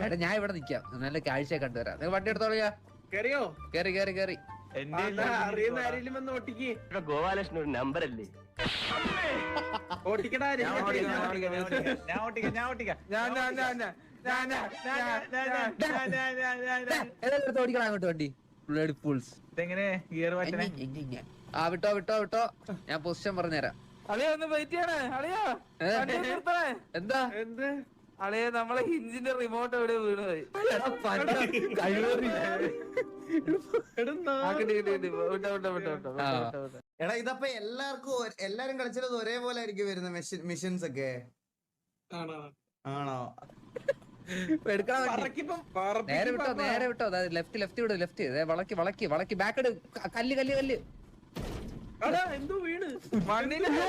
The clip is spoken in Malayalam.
എടാ ഞാൻ ഇവിടെ നിക്കാം, നല്ല കാഴ്ച കണ്ടുവരാം. നിങ്ങൾ വണ്ടി എടുത്തോളിയാ. കേറിയോ? കേറി കേറി കേറി. അറിയുന്ന ആരെങ്കിലും വന്ന് ഓട്ടിക്ക്. ഗോപാലകൃഷ്ണൻ ഒരു നമ്പർ അല്ലേ? ഓട്ടിക്കടാ. ഓടിക്കണം അങ്ങോട്ട് വണ്ടി. ഇതെങ്ങനെ ഗിയർ മാറ്റണേ? ആ വിട്ടോ വിട്ടോ വിട്ടോ, ഞാൻ പൊസിഷൻ പറഞ്ഞുതരാം. അളിയ ഒന്ന് വെയിറ്റ് ചെയ്യണേ അളിയാ. എന്താ എന്ത് അളിയ നമ്മളെ ഹിഞ്ചിന്റെ റിമോട്ട് എവിടെ വീണ് പോയി. എടാ ഇതപ്പൊ എല്ലാരും കളിച്ചത് ഒരേപോലെ ആയിരിക്കും വരുന്ന മിഷൻസ് ഒക്കെ ആണോ? എടുക്കണം. നേരെ വിട്ടോ നേരെ വിട്ടോ. ലെഫ്റ്റ് ലെഫ്റ്റ് വിടും. ലെഫ്റ്റ് വളക്കി വളക്കി വളക്കി ബാക്ക് ഇട്. കല്ല് കല്ല് കല്ല്. എന്തോ വീണ് വണ്ടി എടുക്ക.